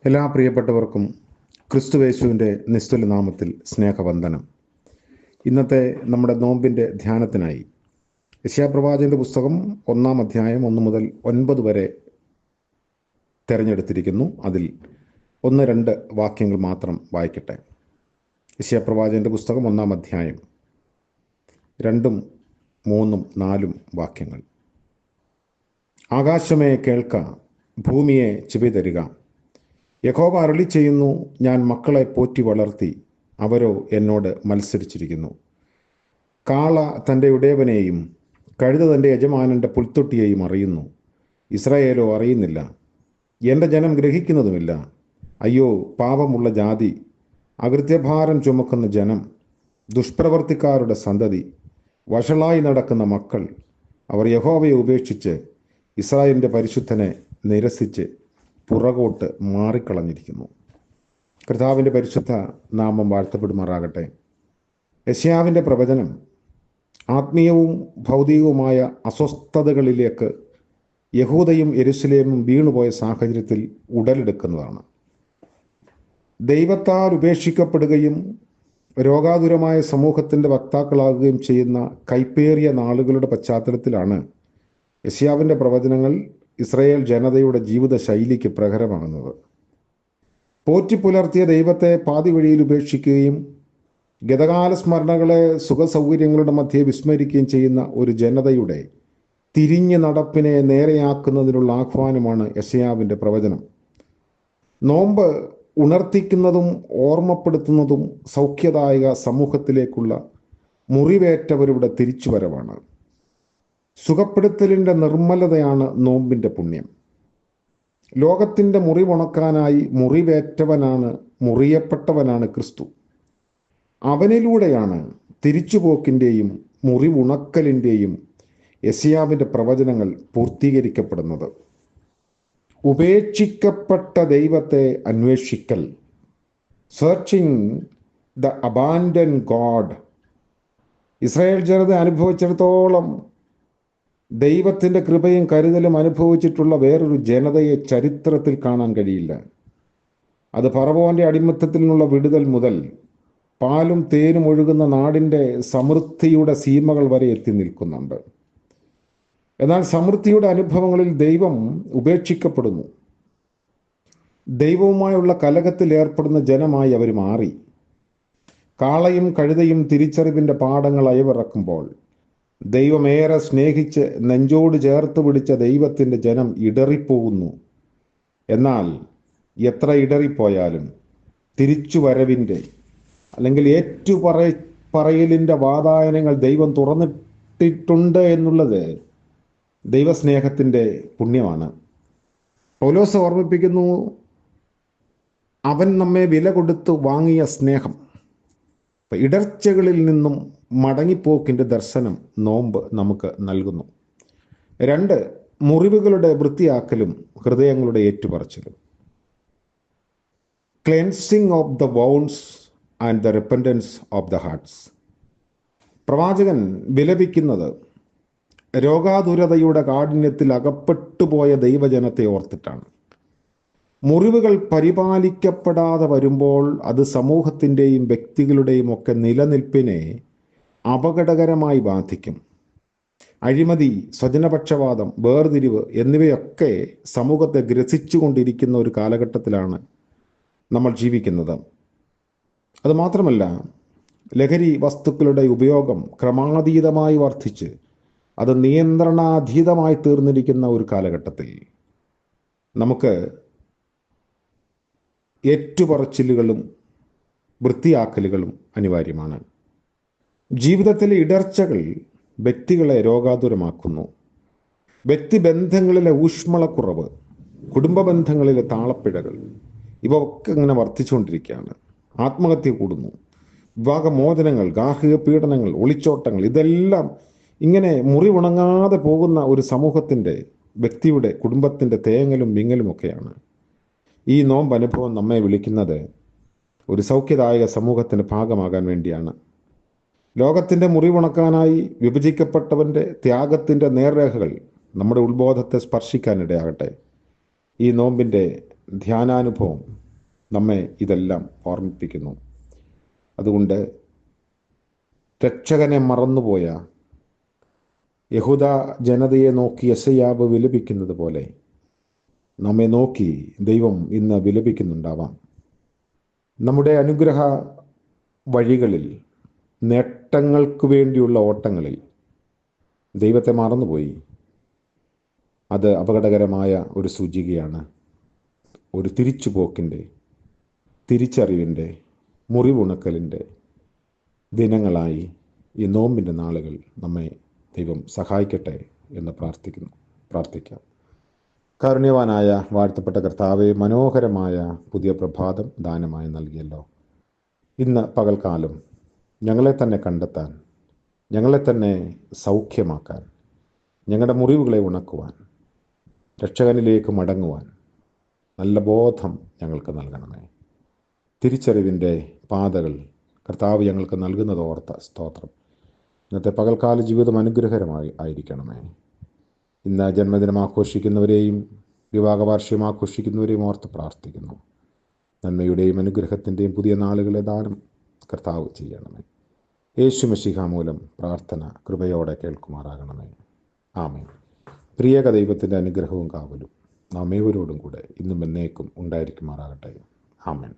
എല്ലാ പ്രിയപ്പെട്ടവർക്കും ക്രിസ്തുവേശുവിൻ്റെ നിസ്തുല നാമത്തിൽ സ്നേഹവന്ദനം. ഇന്നത്തെ നമ്മുടെ നോമ്പിൻ്റെ ധ്യാനത്തിനായി യെശയ്യാപ്രവാചകന്റെ പുസ്തകം 1-ാം അധ്യായം 1 മുതൽ 9 വരെ തിരഞ്ഞെടുത്തിരിക്കുന്നു. അതിൽ 1-2 വാക്യങ്ങൾ മാത്രം വായിക്കട്ടെ. യെശയ്യാപ്രവാചകന്റെ പുസ്തകം 1-ാം അധ്യായം 2, 3, 4 വാക്യങ്ങൾ. ആകാശമേ കേൾക്ക, ഭൂമിയെ ചെവി തരിക. യഹോവ അരുളി ചെയ്യുന്നു, ഞാൻ മക്കളെ പോറ്റി വളർത്തി, അവരോ എന്നോട് മത്സരിച്ചിരിക്കുന്നു. കാള തൻ്റെ ഉടയവനെയും കഴുത തൻ്റെ യജമാനൻ്റെ പുൽത്തൊട്ടിയെയും അറിയുന്നു, ഇസ്രായേലോ അറിയുന്നില്ല. എൻ്റെ ജനം ഗ്രഹിക്കുന്നതുമില്ല. അയ്യോ, പാപമുള്ള ജാതി, അകൃത്യഭാരം ചുമക്കുന്ന ജനം, ദുഷ്പ്രവർത്തിക്കാരുടെ സന്തതി, വഷളായി നടക്കുന്ന മക്കൾ. അവർ യഹോവയെ ഉപേക്ഷിച്ച് ഇസ്രായേലിൻ്റെ പരിശുദ്ധനെ നിരസിച്ച് പുറകോട്ട് മാറിക്കളഞ്ഞിരിക്കുന്നു. കർത്താവിൻ്റെ പരിശുദ്ധ നാമം വാഴ്ത്തപ്പെടുമാറാകട്ടെ. യെശയ്യാവിൻ്റെ പ്രവചനം ആത്മീയവും ഭൗതികവുമായ അസ്വസ്ഥതകളിലേക്ക് യഹൂദയും യെരൂശലേമും വീണുപോയ സാഹചര്യത്തിൽ ഉടലെടുക്കുന്നതാണ്. ദൈവത്താൽ ഉപേക്ഷിക്കപ്പെടുകയും രോഗാതുരമായ സമൂഹത്തിൻ്റെ വക്താക്കളാകുകയും ചെയ്യുന്ന കൈപ്പേറിയ നാളുകളുടെ പശ്ചാത്തലത്തിലാണ് യെശയ്യാവിൻ്റെ പ്രവചനങ്ങൾ ഇസ്രായേൽ ജനതയുടെ ജീവിത ശൈലിക്ക് പ്രഹരമാകുന്നത്. പോറ്റിപ്പുലർത്തിയ ദൈവത്തെ പാതി വഴിയിൽ ഉപേക്ഷിക്കുകയും ഗതകാല സ്മരണകളെ സുഖസൗകര്യങ്ങളുടെ മധ്യേ വിസ്മരിക്കുകയും ചെയ്യുന്ന ഒരു ജനതയുടെ തിരിഞ്ഞ നടപ്പിനെ നേരെയാക്കുന്നതിനുള്ള ആഹ്വാനമാണ് യെശയ്യാവിൻ്റെ പ്രവചനം. നോമ്പ് ഉണർത്തിക്കുന്നതും ഓർമ്മപ്പെടുത്തുന്നതും സൗഖ്യദായക സമൂഹത്തിലേക്കുള്ള മുറിവേറ്റവരുടെ തിരിച്ചുവരവാണ്. സുഖപ്പെടുത്തലിൻ്റെ നിർമ്മലതയാണ് നോമ്പിൻ്റെ പുണ്യം. ലോകത്തിൻ്റെ മുറിവുണക്കാനായി മുറിവേറ്റവനാണ്, മുറിയപ്പെട്ടവനാണ് ക്രിസ്തു. അവനിലൂടെയാണ് തിരിച്ചുപോക്കിൻ്റെയും മുറിവുണക്കലിൻ്റെയും യെശയ്യാവിൻ്റെ പ്രവചനങ്ങൾ പൂർത്തീകരിക്കപ്പെടുന്നത്. ഉപേക്ഷിക്കപ്പെട്ട ദൈവത്തെ അന്വേഷിക്കൽ, searching the abandon God. Israel ജനത അനുഭവിച്ചിടത്തോളം ദൈവത്തിൻ്റെ കൃപയും കരുതലും അനുഭവിച്ചിട്ടുള്ള വേറൊരു ജനതയെ ചരിത്രത്തിൽ കാണാൻ കഴിയില്ല. അത് ഫറവോന്റെ അടിമത്തത്തിൽ നിന്നുള്ള വിടുതൽ മുതൽ പാലും തേനും ഒഴുകുന്ന നാടിൻ്റെ സമൃദ്ധിയുടെ സീമകൾ വരെ എത്തി നിൽക്കുന്നുണ്ട്. എന്നാൽ സമൃദ്ധിയുടെ അനുഭവങ്ങളിൽ ദൈവം ഉപേക്ഷിക്കപ്പെടുന്നു. ദൈവവുമായുള്ള കലഹത്തിൽ ഏർപ്പെടുന്ന ജനമായി അവർ മാറി. കാളയും കഴുതയും തിരിച്ചറിവിൻ്റെ പാഠങ്ങൾ അയവിറക്കുമ്പോൾ ദൈവമേറെ സ്നേഹിച്ച് നെഞ്ചോട് ചേർത്ത് പിടിച്ച ദൈവത്തിൻ്റെ ജനം ഇടറിപ്പോകുന്നു. എന്നാൽ എത്ര ഇടറിപ്പോയാലും തിരിച്ചുവരവിൻ്റെ അല്ലെങ്കിൽ ഏറ്റുപറയലിൻ്റെ വാതായനങ്ങൾ ദൈവം തുറന്നിട്ടിട്ടുണ്ട് എന്നുള്ളത് ദൈവസ്നേഹത്തിൻ്റെ പുണ്യമാണ്. പൗലോസ് ഓർമ്മിപ്പിക്കുന്നു, അവൻ നമ്മെ വില കൊടുത്ത് വാങ്ങിയ സ്നേഹം. ഇടർച്ചകളിൽ നിന്നും മടങ്ങിപ്പോക്കിൻ്റെ ദർശനം നോമ്പ് നമുക്ക് നൽകുന്നു. 2, മുറിവുകളുടെ വൃത്തിയാക്കലും ഹൃദയങ്ങളുടെ ഏറ്റുപറച്ചിലും. Cleansing of the wounds and the repentance of the hearts. പ്രവാചകൻ വിലപിക്കുന്നത് രോഗാതുരതയുടെ കാഠിന്യത്തിൽ അകപ്പെട്ടുപോയ ദൈവജനത്തെ ഓർത്തിട്ടാണ്. മുറിവുകൾ പരിപാലിക്കപ്പെടാതെ വരുമ്പോൾ അത് സമൂഹത്തിൻ്റെയും വ്യക്തികളുടെയും ഒക്കെ നിലനിൽപ്പിനെ അപകടകരമായി ബാധിക്കും. അഴിമതി, സ്വജനപക്ഷപാതം, വേർതിരിവ് എന്നിവയൊക്കെ സമൂഹത്തെ ഗ്രസിച്ചുകൊണ്ടിരിക്കുന്ന ഒരു കാലഘട്ടത്തിലാണ് നമ്മൾ ജീവിക്കുന്നത്. അതുമാത്രമല്ല, ലഹരി വസ്തുക്കളുടെ ഉപയോഗം ക്രമാതീതമായി വർദ്ധിച്ച് അത് നിയന്ത്രണാതീതമായി തീർന്നിരിക്കുന്ന ഒരു കാലഘട്ടത്തിൽ നമുക്ക് ഏറ്റുപറച്ചിലുകളും വൃത്തിയാക്കലുകളും അനിവാര്യമാണ്. ജീവിതത്തിലെ ഇടർച്ചകൾ വ്യക്തികളെ രോഗാതുരമാക്കുന്നു. വ്യക്തിബന്ധങ്ങളിലെ ഊഷ്മളക്കുറവ്, കുടുംബ ബന്ധങ്ങളിലെ താളപ്പിഴകൾ, ഇവ ഒക്കെ ഇങ്ങനെ വർദ്ധിച്ചുകൊണ്ടിരിക്കുകയാണ്. ആത്മഹത്യ കൂടുന്നു, വിവാഹമോചനങ്ങൾ, ഗാർഹിക പീഡനങ്ങൾ, ഒളിച്ചോട്ടങ്ങൾ, ഇതെല്ലാം ഇങ്ങനെ മുറിവുണങ്ങാതെ പോകുന്ന ഒരു സമൂഹത്തിൻ്റെ, വ്യക്തിയുടെ, കുടുംബത്തിൻ്റെ തേങ്ങലും വിങ്ങലും ഒക്കെയാണ്. ഈ നോമ്പ് അനുഭവം നമ്മെ വിളിക്കുന്നത് ഒരു സൗഖ്യദായക സമൂഹത്തിൻ്റെ ഭാഗമാകാൻ വേണ്ടിയാണ്. ലോകത്തിൻ്റെ മുറിവുണക്കാനായി വിഭജിക്കപ്പെട്ടവൻ്റെ ത്യാഗത്തിൻ്റെ നേർരേഖകൾ നമ്മുടെ ഉത്ബോധത്തെ സ്പർശിക്കാനിടയാകട്ടെ. ഈ നോമ്പിൻ്റെ ധ്യാനാനുഭവം നമ്മെ ഇതെല്ലാം ഓർമ്മിപ്പിക്കുന്നു. അതുകൊണ്ട് രക്ഷകനെ മറന്നുപോയ യഹൂദ ജനതയെ നോക്കി യെശയ്യാവ് വിലപിക്കുന്നത് പോലെ നമ്മെ നോക്കി ദൈവം ഇന്ന് വിലപിക്കുന്നുണ്ടാവാം. നമ്മുടെ അനുഗ്രഹ വഴികളിൽ, നേട്ടങ്ങൾക്ക് വേണ്ടിയുള്ള ഓട്ടങ്ങളിൽ ദൈവത്തെ മറന്നുപോയി. അത് അപകടകരമായ ഒരു സൂചികയാണ്. ഒരു തിരിച്ചുപോക്കിൻ്റെ, തിരിച്ചറിവിൻ്റെ, മുറിവുണക്കലിൻ്റെ ദിനങ്ങളായി ഈ നോമ്പിൻ്റെ നാളുകൾ നമ്മെ ദൈവം സഹായിക്കട്ടെ എന്ന് പ്രാർത്ഥിക്കാം. കാരുണ്യവാനായ വാഴ്ത്തപ്പെട്ട കർത്താവെ, മനോഹരമായ പുതിയ പ്രഭാതം ദാനമായി നൽകിയല്ലോ. ഇന്ന് പകൽക്കാലം ഞങ്ങളെ തന്നെ കണ്ടെത്താൻ, ഞങ്ങളെ തന്നെ സൗഖ്യമാക്കാൻ, ഞങ്ങളുടെ മുറിവുകളെ ഉണക്കുവാൻ, രക്ഷകനിലേക്ക് മടങ്ങുവാൻ നല്ല ബോധം ഞങ്ങൾക്ക് നൽകണമേ. തിരിച്ചറിവിൻ്റെ പാതകൾ കർത്താവ് ഞങ്ങൾക്ക് നൽകുന്നത് ഓർത്ത സ്തോത്രം. ഇന്നത്തെ പകൽക്കാല ജീവിതം അനുഗ്രഹകരമായി ആയിരിക്കണമേ. ഇന്ന് ജന്മദിനം ആഘോഷിക്കുന്നവരെയും വിവാഹ വാർഷികം ആഘോഷിക്കുന്നവരെയും ഓർത്ത് പ്രാർത്ഥിക്കുന്നു. നന്മയുടെയും അനുഗ്രഹത്തിൻ്റെയും പുതിയ നാളുകളെ ദാനം കർത്താവ് ചെയ്യണമേ. യേശു മശീഹ മൂലം പ്രാർത്ഥന കൃപയോടെ കേൾക്കുമാറാകണമേ. ആമേൻ. പ്രിയക ദൈവത്തിൻ്റെ അനുഗ്രഹവും കാവലും നാം ഏവരോടും കൂടെ ഇന്നും എന്നേക്കും ഉണ്ടായിരിക്കുമാറാകട്ടെ. ആമേൻ.